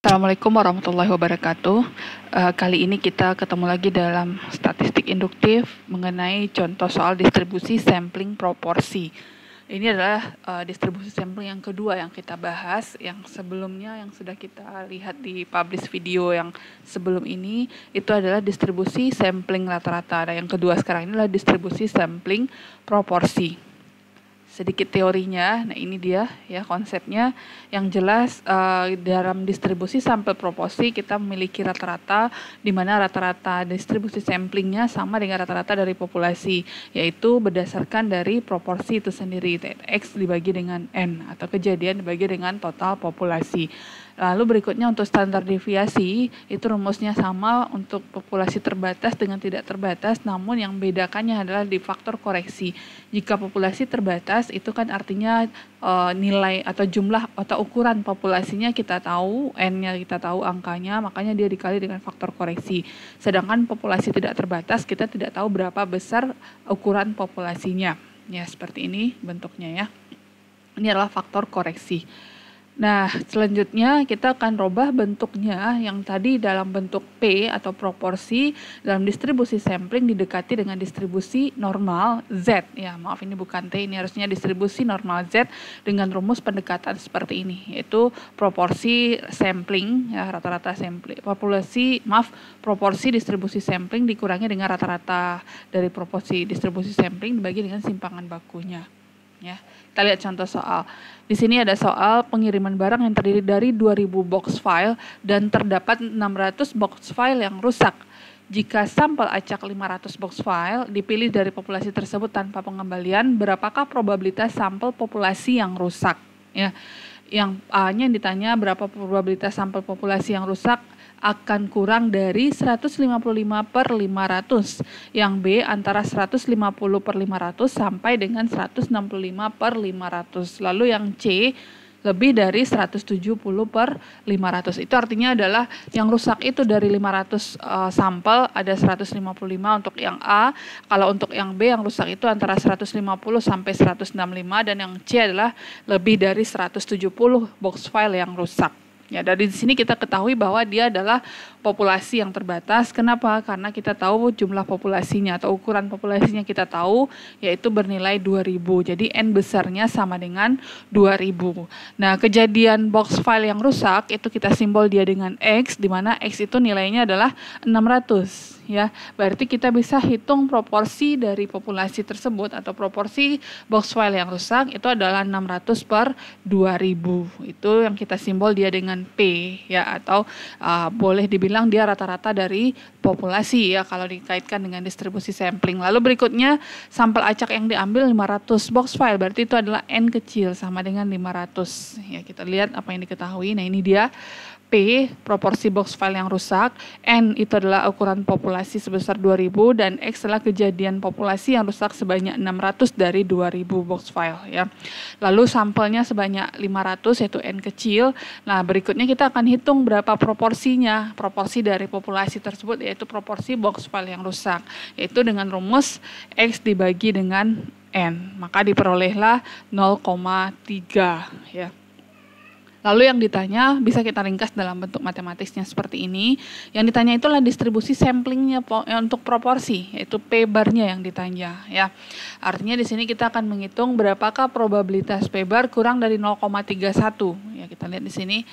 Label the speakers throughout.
Speaker 1: Assalamualaikum warahmatullahi wabarakatuh. Kali ini kita ketemu lagi dalam statistik induktif mengenai contoh soal distribusi sampling proporsi. Ini adalah distribusi sampling yang kedua yang kita bahas. Yang sebelumnya yang sudah kita lihat di publish video yang sebelum ini itu adalah distribusi sampling rata-rata. Dan yang kedua sekarang ini adalah distribusi sampling proporsi. Sedikit teorinya, nah ini dia ya konsepnya. Yang jelas dalam distribusi sampel proporsi kita memiliki rata-rata, di mana rata-rata distribusi samplingnya sama dengan rata-rata dari populasi, yaitu berdasarkan dari proporsi itu sendiri, X dibagi dengan N, atau kejadian dibagi dengan total populasi. Lalu berikutnya untuk standar deviasi, itu rumusnya sama untuk populasi terbatas dengan tidak terbatas, namun yang bedakannya adalah di faktor koreksi. Jika populasi terbatas, itu kan artinya nilai atau jumlah atau ukuran populasinya kita tahu, N-nya kita tahu angkanya, makanya dia dikali dengan faktor koreksi. Sedangkan populasi tidak terbatas, kita tidak tahu berapa besar ukuran populasinya. Ya, seperti ini bentuknya ya. Ini adalah faktor koreksi. Nah, selanjutnya kita akan rubah bentuknya yang tadi dalam bentuk P atau proporsi dalam distribusi sampling didekati dengan distribusi normal Z. Ya, maaf ini bukan T, ini harusnya distribusi normal Z dengan rumus pendekatan seperti ini, yaitu proporsi sampling, ya rata-rata sampling, proporsi distribusi sampling dikurangi dengan rata-rata dari proporsi distribusi sampling dibagi dengan simpangan bakunya. Ya, kita lihat contoh soal. Di sini ada soal pengiriman barang yang terdiri dari 2000 box file dan terdapat 600 box file yang rusak. Jika sampel acak 500 box file dipilih dari populasi tersebut tanpa pengembalian, berapakah probabilitas sampel populasi yang rusak? Ya, yang A-nya ditanya berapa probabilitas sampel populasi yang rusak akan kurang dari 155/500. Yang B antara 150/500 sampai dengan 165/500. Lalu yang C lebih dari 170/500. Itu artinya adalah yang rusak itu dari 500 sampel ada 155 untuk yang A. Kalau untuk yang B yang rusak itu antara 150 sampai 165 dan yang C adalah lebih dari 170 box file yang rusak. Ya, dari sini kita ketahui bahwa dia adalah populasi yang terbatas. Kenapa? Karena kita tahu jumlah populasinya atau ukuran populasinya kita tahu, yaitu bernilai 2000. Jadi N besarnya sama dengan 2000. Nah, kejadian box file yang rusak itu kita simbol dia dengan X, di mana X itu nilainya adalah 600. Ya, berarti kita bisa hitung proporsi dari populasi tersebut atau proporsi box file yang rusak itu adalah 600/2000. Itu yang kita simbol dia dengan P ya, atau boleh dibilang dia rata-rata dari populasi ya kalau dikaitkan dengan distribusi sampling. Lalu berikutnya sampel acak yang diambil 500 box file, berarti itu adalah N kecil sama dengan 500. Ya, kita lihat apa yang diketahui. Nah, ini dia P, proporsi box file yang rusak, N itu adalah ukuran populasi sebesar 2000, dan X adalah kejadian populasi yang rusak sebanyak 600 dari 2000 box file ya. Lalu sampelnya sebanyak 500 yaitu N kecil. Nah, berikutnya kita akan hitung berapa proporsinya, proporsi dari populasi tersebut yaitu proporsi box file yang rusak, yaitu dengan rumus X dibagi dengan N, maka diperolehlah 0,3 ya. Lalu yang ditanya bisa kita ringkas dalam bentuk matematisnya seperti ini. Yang ditanya itulah distribusi samplingnya untuk proporsi, yaitu P barnya yang ditanya ya. Artinya di sini kita akan menghitung berapakah probabilitas P bar kurang dari 0,31. Ya, kita lihat di sini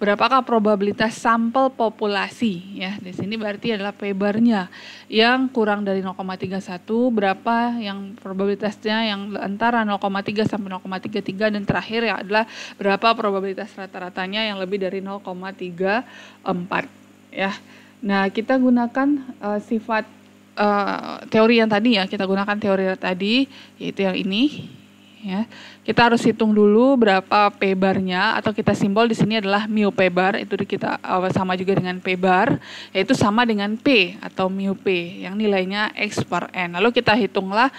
Speaker 1: berapakah probabilitas sampel populasi ya. Di sini berarti adalah P barnya yang kurang dari 0,31, berapa yang probabilitasnya yang antara 0,3 sampai 0,33, dan terakhir ya adalah berapa probabilitas rata-ratanya yang lebih dari 0,34 ya. Nah, kita gunakan sifat teori yang tadi ya, kita gunakan teori tadi yaitu yang ini ya. Kita harus hitung dulu berapa P barnya, atau kita simbol di sini adalah mu P bar, itu kita sama juga dengan P bar, yaitu sama dengan P atau mu P yang nilainya X per N. Lalu kita hitunglah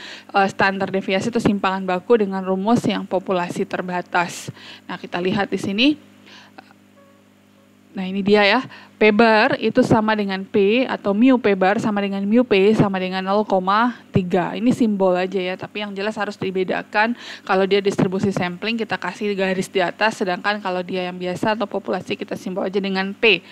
Speaker 1: standar deviasi atau simpangan baku dengan rumus yang populasi terbatas. Nah, kita lihat di sini Nah ini dia ya, P bar itu sama dengan P atau mu P bar sama dengan mu P sama dengan 0,3. Ini simbol aja ya, tapi yang jelas harus dibedakan. Kalau dia distribusi sampling kita kasih garis di atas, sedangkan kalau dia yang biasa atau populasi kita simbol aja dengan P.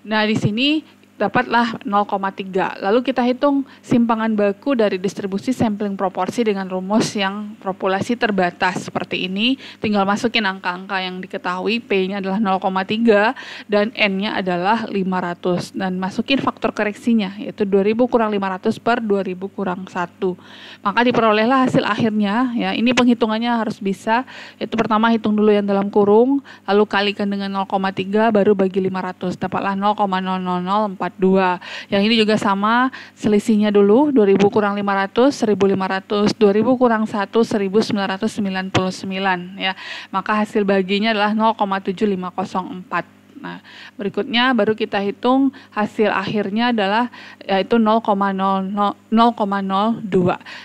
Speaker 1: Nah di sini dapatlah 0,3. Lalu kita hitung simpangan baku dari distribusi sampling proporsi dengan rumus yang populasi terbatas seperti ini. Tinggal masukin angka-angka yang diketahui, P-nya adalah 0,3 dan N-nya adalah 500. Dan masukin faktor koreksinya, yaitu 2000 kurang 500 per 2000 kurang 1. Maka diperolehlah hasil akhirnya. Ya, ini penghitungannya harus bisa, yaitu pertama hitung dulu yang dalam kurung, lalu kalikan dengan 0,3 baru bagi 500. Dapatlah 0,00042. Yang ini juga sama, selisihnya dulu 2000 kurang 500, 1500, 2000 kurang 1, 1999 ya. Maka hasil baginya adalah 0,7504. Nah, berikutnya baru kita hitung hasil akhirnya adalah yaitu 0,02.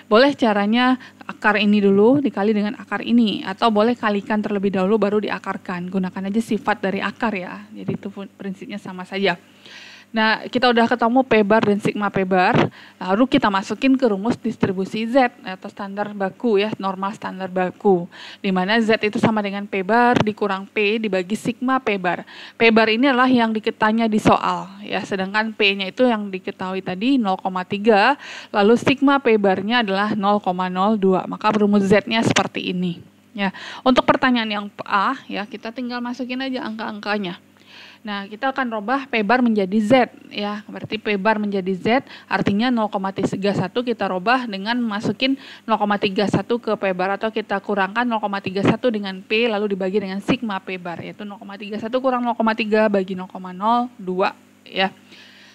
Speaker 1: Boleh caranya akar ini dulu dikali dengan akar ini, atau boleh kalikan terlebih dahulu baru diakarkan. Gunakan aja sifat dari akar ya. Jadi itu prinsipnya sama saja. Nah, kita udah ketemu P bar dan sigma P bar, lalu kita masukin ke rumus distribusi Z atau standar baku ya, normal standar baku. Di mana Z itu sama dengan P bar dikurang P dibagi sigma P bar. P bar ini adalah yang diketanya di soal ya, sedangkan P-nya itu yang diketahui tadi 0,3, lalu sigma P barnya adalah 0,02. Maka rumus Z-nya seperti ini. Ya, untuk pertanyaan yang A ya, kita tinggal masukin aja angka-angkanya. Nah, kita akan robah P bar menjadi Z ya. Berarti P bar menjadi Z artinya 0,31 kita robah dengan masukin 0,31 ke P bar, atau kita kurangkan 0,31 dengan P lalu dibagi dengan sigma P bar, yaitu 0,31 kurang 0,3 bagi 0,02 ya.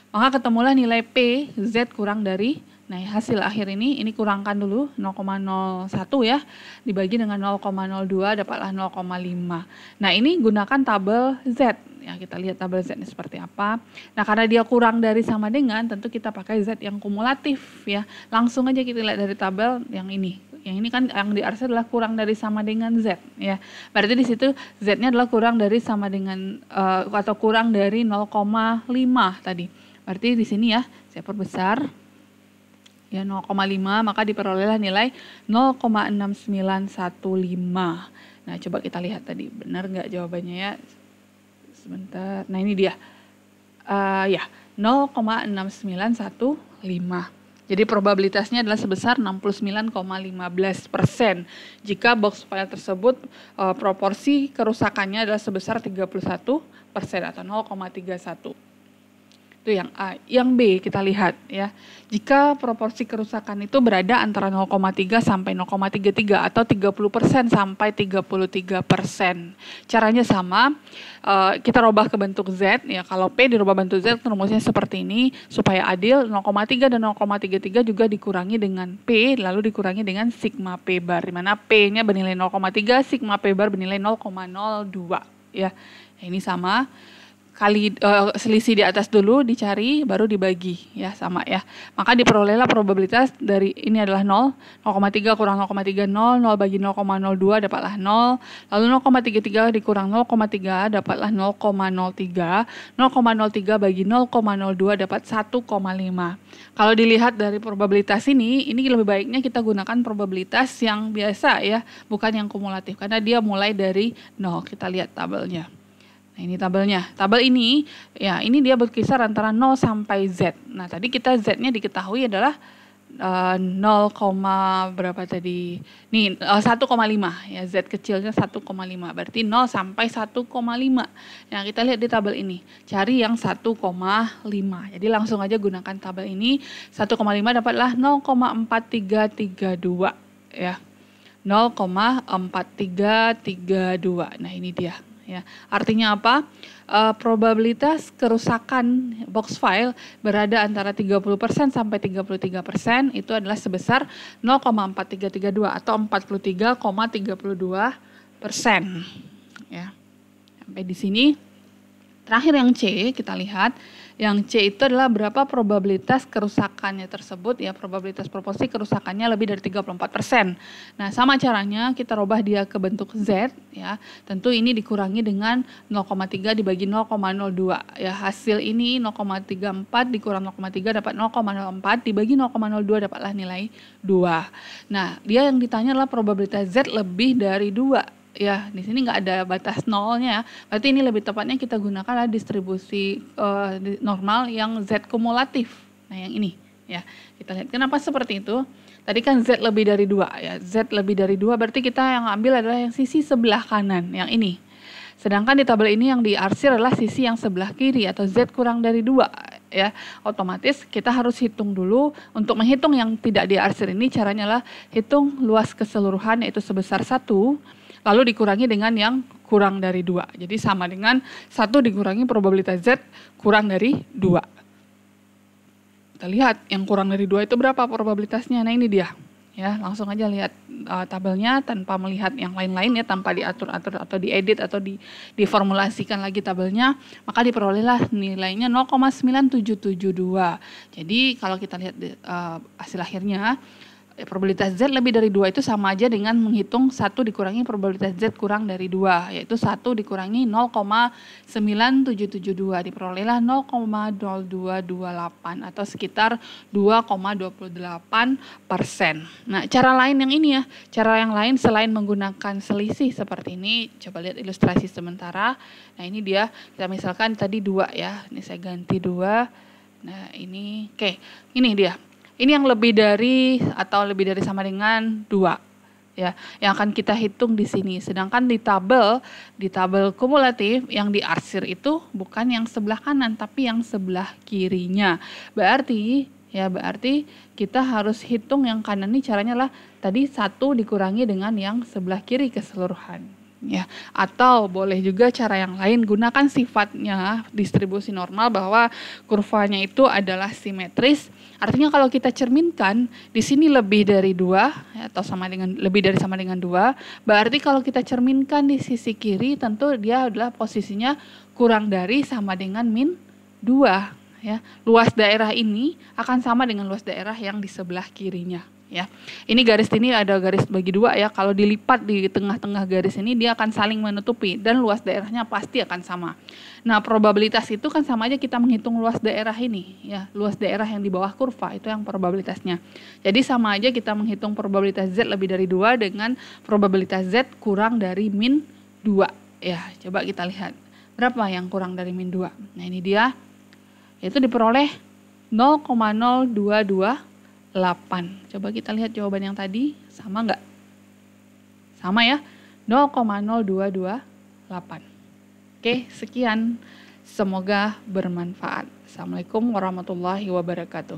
Speaker 1: Maka ketemulah nilai P Z kurang dari, nah hasil akhir ini kurangkan dulu 0,01 ya, dibagi dengan 0,02 dapatlah 0,5. Nah ini gunakan tabel Z ya, kita lihat tabel Z ini seperti apa. Nah karena dia kurang dari sama dengan, tentu kita pakai Z yang kumulatif ya. Langsung aja kita lihat dari tabel yang ini. Yang ini kan yang di arsnya adalah kurang dari sama dengan Z ya. Berarti di situ Z-nya adalah kurang dari sama dengan atau kurang dari 0,5 tadi. Berarti di sini ya saya perbesar ya 0,5, maka diperolehlah nilai 0,6915. Nah coba kita lihat tadi benar nggak jawabannya ya. Sebentar, nah ini dia ya 0,6915. Jadi probabilitasnya adalah sebesar 69,15% jika box file tersebut proporsi kerusakannya adalah sebesar 31% atau 0,31. Itu yang A. Yang B kita lihat ya. Jika proporsi kerusakan itu berada antara 0,3 sampai 0,33 atau 30% sampai 33%. Caranya sama, kita robah ke bentuk Z ya. Kalau P dirubah bentuk Z, rumusnya seperti ini supaya adil. 0,3 dan 0,33 juga dikurangi dengan P lalu dikurangi dengan sigma P bar, di mana P-nya bernilai 0,3, sigma P bar bernilai 0,02 ya. Ini sama. Kali selisih di atas dulu dicari baru dibagi ya, sama ya. Maka diperolehlah probabilitas dari ini adalah 0, 0,3 kurang 0,30, 0 bagi 0,02 dapatlah 0, lalu 0,33 dikurang 0,3 dapatlah 0,03, 0,03 bagi 0,02 dapat 1,5. Kalau dilihat dari probabilitas ini lebih baiknya kita gunakan probabilitas yang biasa ya, bukan yang kumulatif karena dia mulai dari 0. Kita lihat tabelnya. Nah, ini tabelnya. Tabel ini, ya ini dia berkisar antara 0 sampai Z. Nah, tadi kita Z-nya diketahui adalah 0, berapa tadi? Nih, 1,5 ya, Z kecilnya 1,5. Berarti 0 sampai 1,5. Nah, kita lihat di tabel ini. Cari yang 1,5. Jadi langsung aja gunakan tabel ini. 1,5 dapatlah 0,4332 ya. 0,4332. Nah, ini dia. Ya, artinya apa? Probabilitas kerusakan box file berada antara 30% sampai 33% itu adalah sebesar 0,4332 atau 43,32%. Ya, sampai di sini Terakhir yang C, kita lihat yang C itu adalah berapa probabilitas kerusakannya tersebut, ya probabilitas proporsi kerusakannya lebih dari 34%. Nah, sama caranya kita rubah dia ke bentuk Z, ya. Tentu ini dikurangi dengan 0,3 dibagi 0,02, ya. Hasil ini 0,34 dikurang 0,3 dapat 0,04 dibagi 0,02 dapatlah nilai 2. Nah, dia yang ditanya adalah probabilitas Z lebih dari 2. Ya, di sini nggak ada batas nolnya, berarti ini lebih tepatnya kita gunakan distribusi normal yang Z kumulatif. Nah, yang ini ya, kita lihat kenapa seperti itu. Tadi kan Z lebih dari 2 ya, Z lebih dari 2 berarti kita yang ambil adalah yang sisi sebelah kanan, yang ini. Sedangkan di tabel ini yang diarsir adalah sisi yang sebelah kiri atau Z kurang dari 2 ya. Otomatis kita harus hitung dulu. Untuk menghitung yang tidak diarsir ini caranya adalah hitung luas keseluruhan yaitu sebesar 1. Lalu dikurangi dengan yang kurang dari 2. Jadi sama dengan 1 dikurangi probabilitas Z kurang dari 2. Kita lihat yang kurang dari 2 itu berapa probabilitasnya. Nah, ini dia. Ya, langsung aja lihat tabelnya tanpa melihat yang lain-lain ya, tanpa diatur-atur atau diedit atau diformulasikan lagi tabelnya, maka diperolehlah nilainya 0,9772. Jadi kalau kita lihat hasil akhirnya, probabilitas Z lebih dari 2 itu sama aja dengan menghitung 1 dikurangi probabilitas Z kurang dari 2, yaitu 1 dikurangi 0,9772, diperolehlah 0,0228 atau sekitar 2,28%. Nah, cara lain yang ini ya, cara yang lain selain menggunakan selisih seperti ini, coba lihat ilustrasi sementara. Nah, ini dia, kita misalkan tadi 2 ya, ini saya ganti 2, nah ini, oke, ini dia. Ini yang lebih dari atau lebih dari sama dengan 2 ya, yang akan kita hitung di sini. Sedangkan di tabel kumulatif yang diarsir itu bukan yang sebelah kanan tapi yang sebelah kirinya. Berarti kita harus hitung yang kanan ini caranya lah tadi 1 dikurangi dengan yang sebelah kiri keseluruhan. Ya, atau boleh juga cara yang lain, gunakan sifatnya distribusi normal bahwa kurvanya itu adalah simetris. Artinya kalau kita cerminkan di sini lebih dari 2 ya, atau lebih dari sama dengan 2, berarti kalau kita cerminkan di sisi kiri tentu dia adalah posisinya kurang dari sama dengan min 2 ya. Luas daerah ini akan sama dengan luas daerah yang di sebelah kirinya. Ya, ini garis ini ada garis bagi 2 ya. Kalau dilipat di tengah-tengah garis ini dia akan saling menutupi dan luas daerahnya pasti akan sama. Nah, probabilitas itu kan sama aja kita menghitung luas daerah ini ya, luas daerah yang di bawah kurva itu yang probabilitasnya. Jadi sama aja kita menghitung probabilitas Z lebih dari 2 dengan probabilitas Z kurang dari min 2 ya. Coba kita lihat berapa yang kurang dari min 2. Nah, ini dia. Itu diperoleh 0,0228. Coba kita lihat jawaban yang tadi, sama nggak? Sama ya, 0,0228. Oke, sekian. Semoga bermanfaat. Assalamualaikum warahmatullahi wabarakatuh.